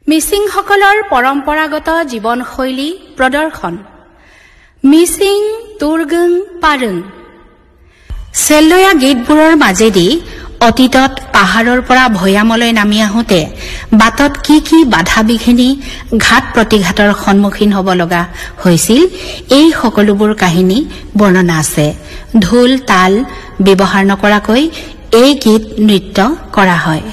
মিচিংসকলৰ পৰম্পৰাগত জীৱনশৈলী প্ৰদৰ্শন মিচিং তুৰ্গং পাৰং। চেলয়া গীতবোৰৰ মাজেদি অতীতত পাহাৰৰ পৰা ভৈয়ামলৈ নামি আহোঁতে বাটত কি কি বাধা বিঘিনি ঘাট প্ৰতিঘাতৰ সন্মুখীন হ'ব লগা হৈছিল, এই সকলোবোৰ কাহিনী বৰ্ণনা আছে। ঢোল তাল ব্যৱহাৰ নকৰাকৈ এই গীত নৃত্য কৰা হয়।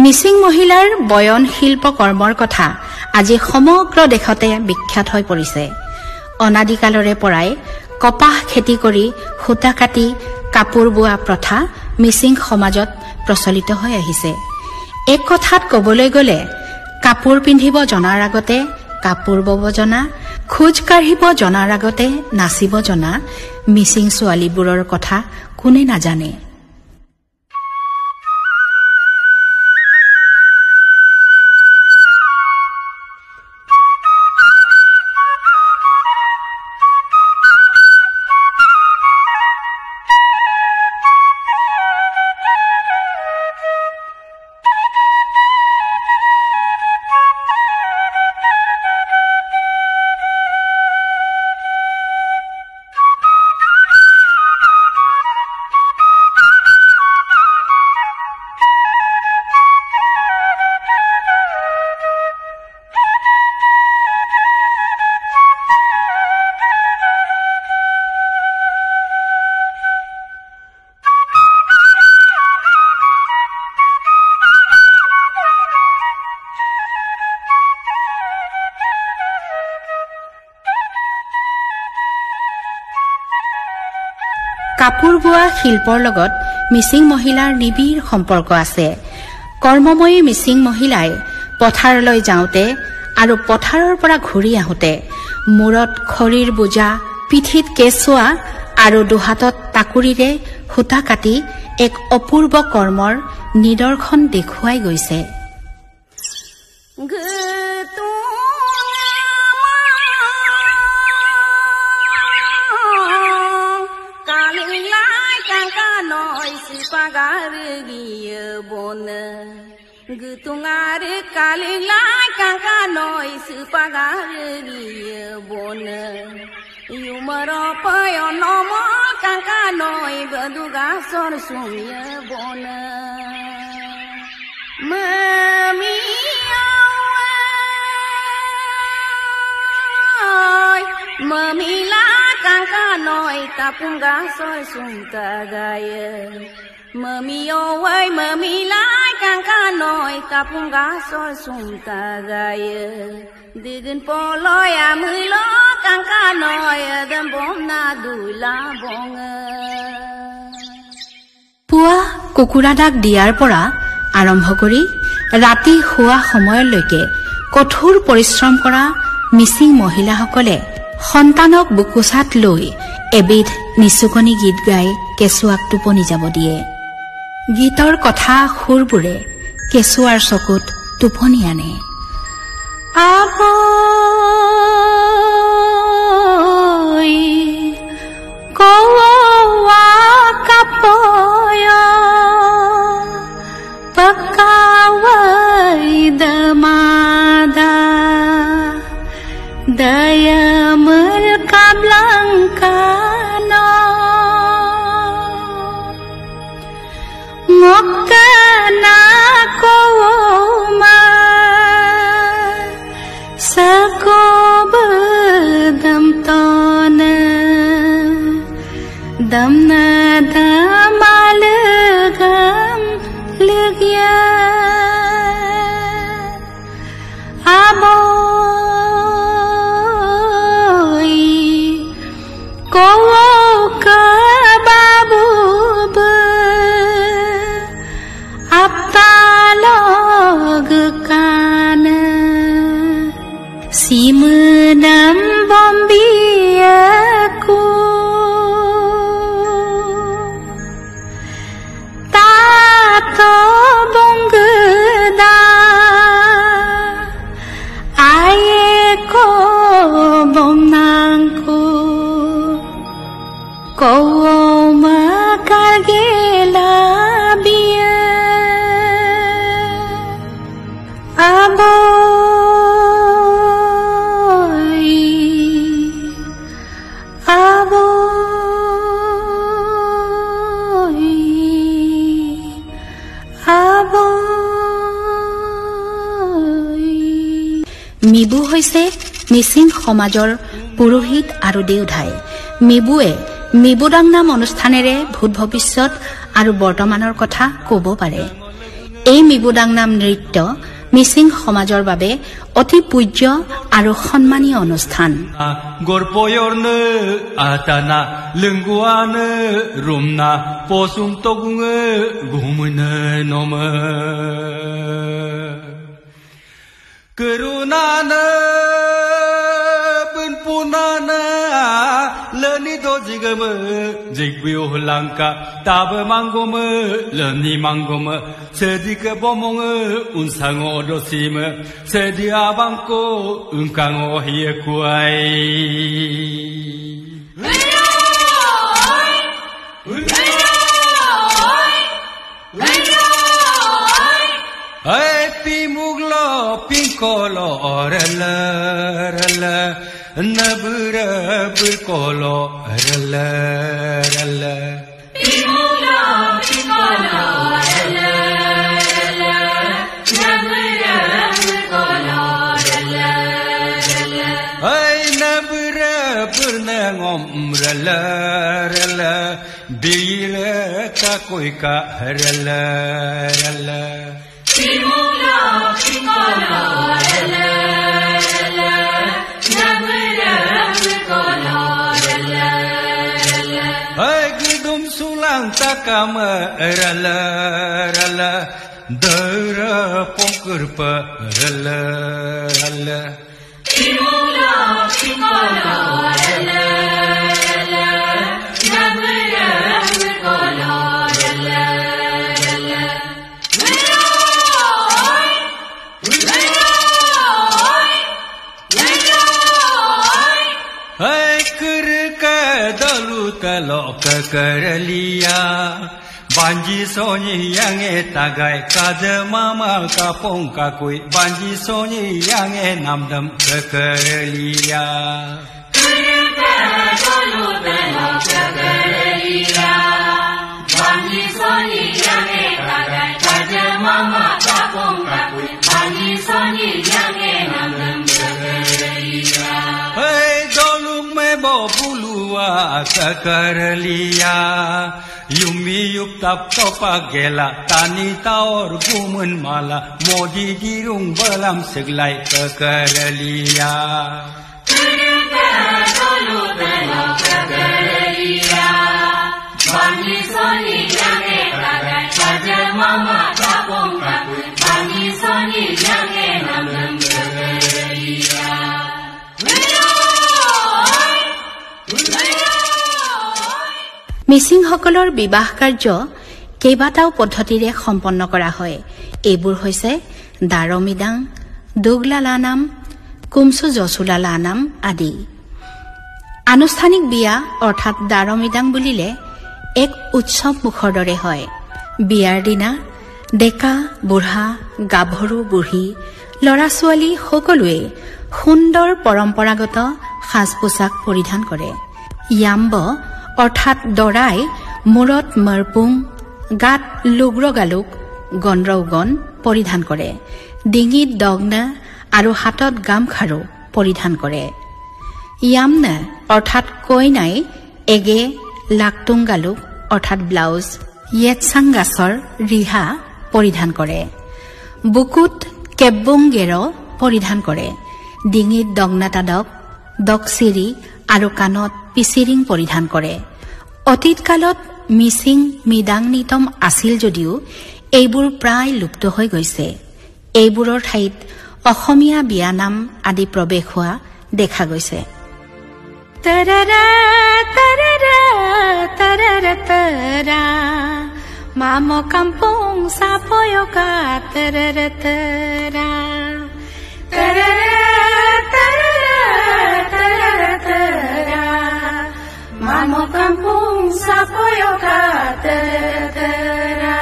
মিচিং মহিলাৰ বয়ন শিল্প কৰ্মৰ কথা আজি সমগ্ৰ দেশতে বিখ্যাত হৈ পৰিছে। অনাদিকালৰে পৰাই কপাহ খেতি কৰি সূতা কাটি কাপোৰ বোৱা প্ৰথা মিচিং সমাজত প্ৰচলিত হৈ আহিছে। এক কথাত ক'বলৈ গ'লে কাপোৰ পিন্ধিব জনাৰ আগতে কাপোৰ বব জনা, খোজ কাঢ়িব জনাৰ আগতে নাচিব জনা মিচিং ছোৱালীবোৰৰ কথা কোনে নাজানে। কাপোৰ বোৱা শিল্পৰ লগত মিচিং মহিলাৰ নিবিড় সম্পৰ্ক আছে। কৰ্মময়ী মিচিং মহিলাই পথাৰলৈ যাওঁতে আৰু পথাৰৰ পৰা ঘূৰি আহোঁতে মূৰত খৰিৰ বোজা, পিঠিত কেঁচুৱা আৰু দুহাতত টাকুৰিৰে সূতা কাটি এক অপূৰ্ব কৰ্মৰ নিদৰ্শন দেখুৱাই গৈছে। Gutungar kalilai kaka noi supagar bona yumaro payo nomo kaka noi baduga sor sumya bona mami ay mami la kaka noi kapunga sor sumta gaya mami oi mami la kaka noi kapunga sor sumta gaya digun poloya mulo kaka noi dan bomna dula bonga পুৱা কুকুৰা দাগ দিয়াৰ পৰা আৰম্ভ কৰি ৰাতি শোৱা সময়লৈকে কঠোৰ পৰিশ্ৰম কৰা মিচিং মহিলাসকলে সন্তানক বুকুচাত লৈ এবিধ নিচুকনি গীত গাই কেঁচুৱাক টোপনি যাব দিয়ে। গীতৰ কথা সুৰবোৰে কেঁচুৱাৰ চকুত টোপনি আনে। Daya merkablangkano ngokana koma sako bedam tona damna damalegam legya abo Simenam bombiaku tato bonggeda ayeko bomnangku kau makargela bia abo মিবু হৈছে মিচিং সমাজৰ পুৰোহিত আৰু দেউধাই। মিবুৱে মিবুদাং নাম অনুষ্ঠানেৰে ভূত ভৱিষ্যত আৰু বৰ্তমানৰ কথা ক'ব পাৰে। এই মিবুদাং নাম নৃত্য মিচিং সমাজৰ বাবে অতি পূজ্য আৰু সন্মানীয় অনুষ্ঠান। গৰপয়ৰ্নে আতানা লংগুৱানে ৰুমনা পচুং তগুঙে ঘুমনে নম Kerunana penpunana leni dojigame jigbiu langka tabe mangome leni mangome sedike bomonge unsango dosime sedia bangko unkango hiekuai Hai pimuglo pinkolo orala rala nabura burkolo rala rala pimuglo pinkolo orala rala nabura burkolo rala rala Hai nabura burnangom rala rala bile kakoi ka rala rala Pimula, pimala, la la, nabura, pimala, la la. Hai gudum sulang takama, la la, dara pongkurpa, la la. Pimula, pimala, la la, nabura, pimala, la la. Hai kerka dalu telok kerlia banji sonyi yang tagai kaje mama kapong kakui banji sonyi yang namdam kerlia kerka dalu telok kerlia banji sonyi yang tagai kaje mama kapong kakui banji sonyi yang namdam kerlia Hai dolung me bo bulua kakarlia Yumi yup tap topa gela tani taor gumun mala modi girung balam seglai kakarlia Kerika dolu belo kakarlia Bangi soni yange kagai kaja mama kapong kapui Bangi soni yange namdam kakarlia মিচিংসকলৰ বিবাহ কাৰ্য কেইবাটাও পদ্ধতিৰে সম্পন্ন কৰা হয়। এইবোৰ হৈছে দাৰমিদাং, দুগলালানাম, কুমচু জচুলালানাম আদি। আনুষ্ঠানিক বিয়া অৰ্থাৎ দাৰমিদাং বুলিলে এক উৎসৱ মুখৰ দৰে হয়। বিয়াৰ দিনা ডেকা বুঢ়া, গাভৰু বুঢ়ী, ল'ৰা ছোৱালী সকলোৱে সুন্দৰ পৰম্পৰাগত সাজ পোছাক পৰিধান কৰে। য়াম্ব অৰ্থাৎ দৰাই মূৰত মৰপুং, গাত লুগ্ৰগালুক গণৰৌগন পৰিধান কৰে। ডিঙিত দগ্না আৰু হাতত গামখাৰু পৰিধান কৰে। য়ামনা অৰ্থাৎ কইনাই এগে লাকটুংগালুক অৰ্থাৎ ব্লাউজ, য়েটচাং গাছৰ ৰিহা পৰিধান কৰে। বুকুত কেব্বুংগেৰ পৰিধান কৰে। ডিঙিত দগ্নাতাদক, দকচিৰি আৰু কাণত পিচিৰিং পৰিধান কৰে। অতীতকালত মিচিং মৃদাং নিতম আছিল যদিও এইবোৰ প্ৰায় লুপ্ত হৈ গৈছে। এইবোৰৰ ঠাইত অসমীয়া বিয়ানাম আদি প্ৰৱেশ হোৱা দেখা গৈছে। Tarara, tarara, tarara, tara. Mamo kampung sapoyoka, tarara, tara. Tarara, tarara, tarara, tara. Mamo kampung sapoyoka, tarara, tara.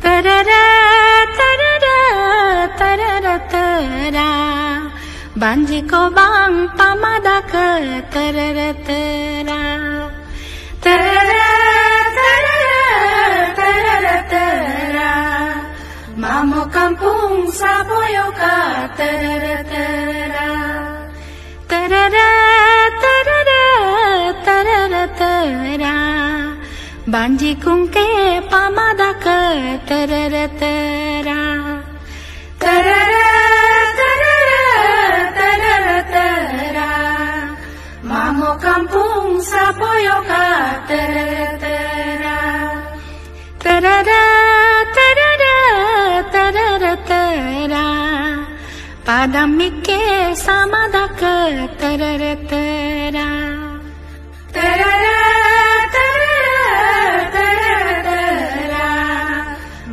Tarara, tarara, tarara, tara. Banji ko bang pamadak tarara tara. Tarara, tarara, tarara, tara. Mamo kampung sapoyoka tarara tara. Tarara, tarara, tarara, tara. Banji kungke pamadak tarara tara. Tarara, tarara, tarara, tara. Mamo kampung sapoyoka tarara tara. Tarara, tarara, tarara, tara. Padamike samadak tarara tara. Tarara, tarara, tarara, tara.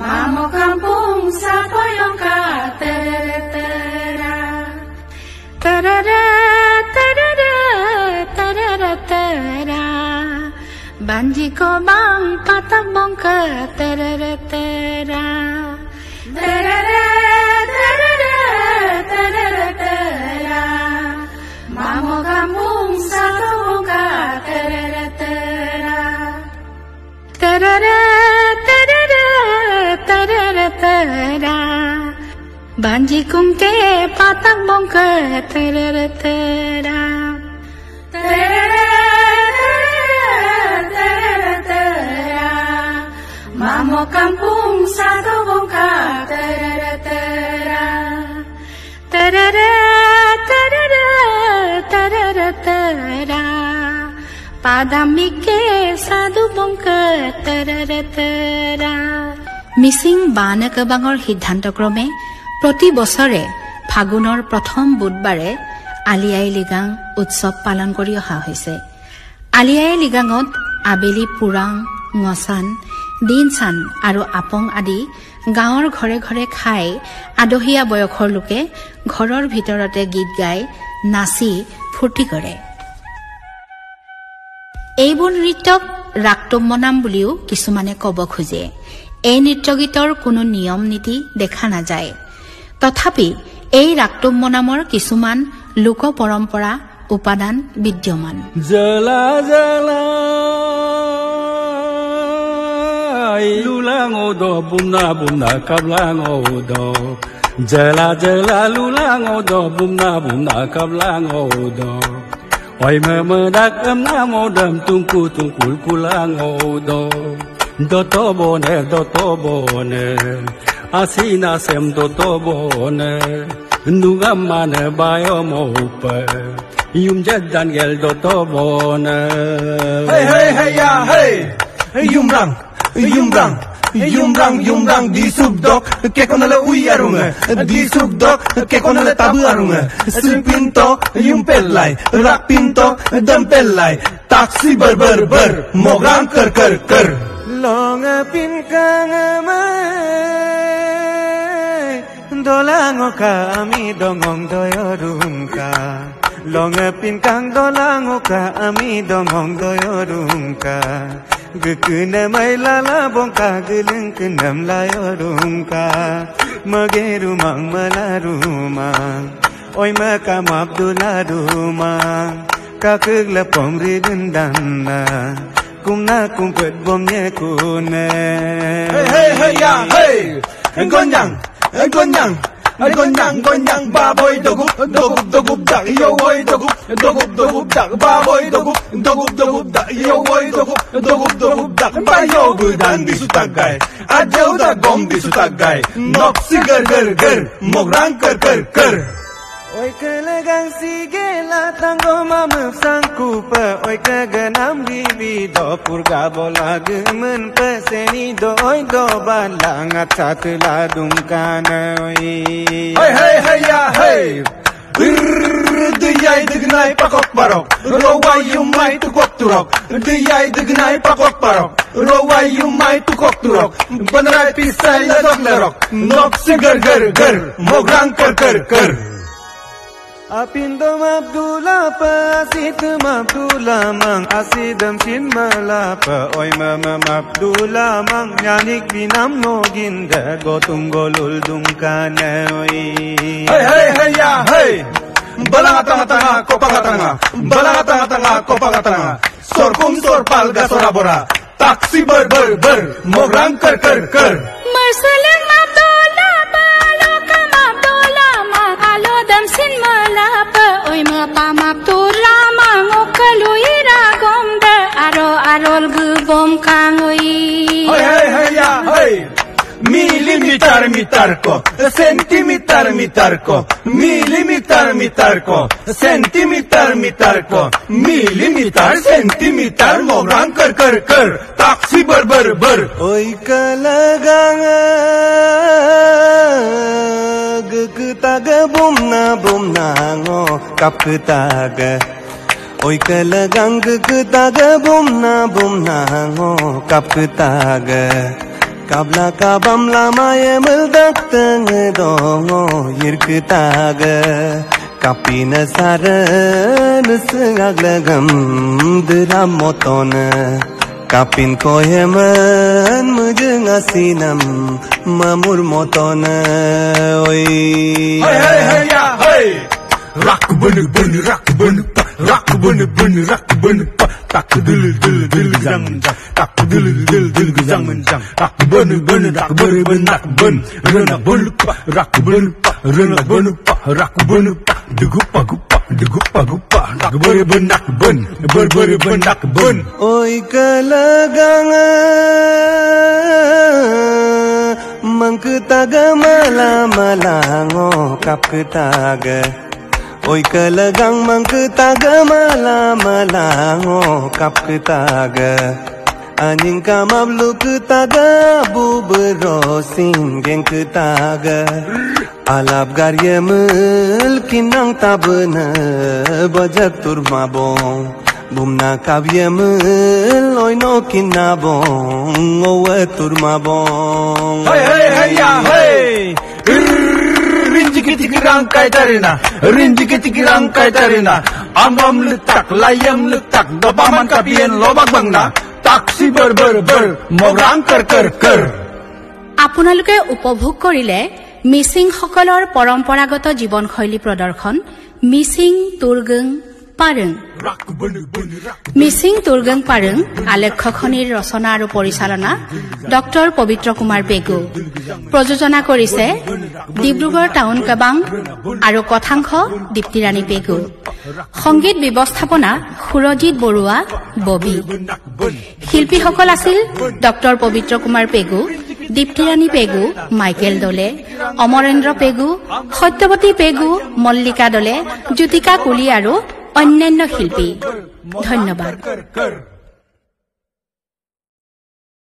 Mamo kampung sapoyoka tarara tara. Tarara, tarara, tarara, tara. Banji ko bang patak bongka tarara tara. Tarara, tarara, tarara, tara. Mamo kampung sapoyoka tarara tara. Tarara, tarara, tarara, tara. Banji kungke patak bongka tarara tara. Tarara, tarara, tara. Mamo kampung satu bongka tarara tara. Tarara, tarara, tarara, tara. Padamike sadu bongka tarara tara. Mising বানকাবাঙৰ সিদ্ধান্তক্ৰমে প্ৰতি বছৰে ফাগুনৰ প্ৰথম বুধবাৰে আলি আই লিগাং উৎসৱ পালন কৰি অহা হৈছে। আলি আই লিগাঙত আবেলি পুৰাং, ngচান, দিনচান আৰু আপং আদি গাঁৱৰ ঘৰে ঘৰে খাই আদহীয়া বয়সৰ লোকে ঘৰৰ ভিতৰতে গীত গাই নাচি ফূৰ্তি কৰে। এইবোৰ নৃত্যক ৰাক্তমনাম বুলিও কিছুমানে ক'ব খোজে। এই নৃত্যগীতৰ কোনো নিয়ম নীতি দেখা নাযায়। তথাপি এই ৰাক্তমনামৰ কিছুমান লোক পৰম্পৰা উপাদান বিদ্যমান। জলা জলা lulang odo bumna bumna kablang odo jala jala lulang odo bumna bumna kablang odo oi memedak emna modam tungku tungkul kulang odo doto bone asina sem doto bone nugamane bayo mope yum jadan gel doto bone hey hey hey ya hey hey yumrang yumrang di subdok ke konale uyarunga di subdok ke konale tabu arunga pinto yumpellai rak pinto dampellai taksi ber mogang ker longa pin kangamai dolango kami dongong doyorungka longa pin kang dolango kami dongong doyorungka gekena mai lala bongka geleng kenam layorungka mageru mang malarumang oi makam abdullah rumang kakek lepom ridendana kumna kumpet bomnya kune hey ya hey gonyang baboy dogup dak yo boy dogup dak baboy dogup dak yo boy dogup dak bayo budan disutagai ajau da gom disutagai nok sigar gar mograng ker oi kelegang sigela tanggo mamuf sangkupa oi kegenam bibi do purga bola gemen peseni do oi do balangat satla dumkana oi hey ya hey diyai dignai pakok barok rowai yumai tukok turok diyai dignai pakok barok rowai yumai tukok turok banrai pisai lerok nok sigar gar mograng ker Apindom Abdullah pa asidam Abdullah mang asidam sin malapa oi mama Abdullah mang nyanik binam noginda gotum golul dumkana oi hey ya hey balanga tanga sorkum sorpal ga sorabora taksi ber mograng ker Marsalang Abdullah balokam Abdullah mang alodam sin malapa oi mapam Abdullah mang okaluira gomda arol gubom kangoi hey ya hey milimeter ko centimeter ko milimeter ko centimeter ko milimeter centimeter mograng ker taksi ber oi kalagang gektaga bumna ngo kaptaga oi kalagang gektaga bumna ngo kaptaga kabla kabam lama ye meldak teng dongo yirktaga kapina saran sengaglagam dram motona kapin koyeman mujeng asinam mamur motona oi hey ya hey rak ben tak dil jang tak dil jang menjang tak ben rak ben rak ben degupa nak ben oi kalagang mangketaga malango kapketaga oi kalagang mangketaga malango kapketaga Anjing kamablu ketaga bubero singgeng ketaga alap garyemel kinang tabena bajak turmabong bumna kabyemel oino kinabong owe turmabong hey ya hey rinjikitikiran kai tarina ambam letak layam letak dopaman kapien lobak bangna taksi ber mograng ker আপোনালোকে উপভোগ কৰিলে মিচিং সকলৰ পৰম্পৰাগত জীৱনশৈলী প্ৰদৰ্শন মিচিং তুৰ্গং পাৰং মিচিং তুৰ্গং পাৰং আলেখ্যখনিৰ ৰচনা আৰু পৰিচালনা ডক্টৰ পবিত্ৰ কুমাৰ পেগু প্ৰযোজনা কৰিছে ডিব্ৰুগড় টাউন কাবাং আৰু কথাংশ দীপ্তিৰাণী পেগু সংগীত ব্যৱস্থাপনা সুৰজিত বৰুৱা ববি শিল্পীসকল আছিল ডক্টৰ পবিত্ৰ কুমাৰ পেগু দীপ্তিৰাণী পেগু মাইকেল দলে অমৰেন্দ্ৰ পেগু সত্যৱতী পেগু মল্লিকা দলে জ্যোতিকা কুলি আৰু অন্যান্য শিল্পী ধন্যবাদ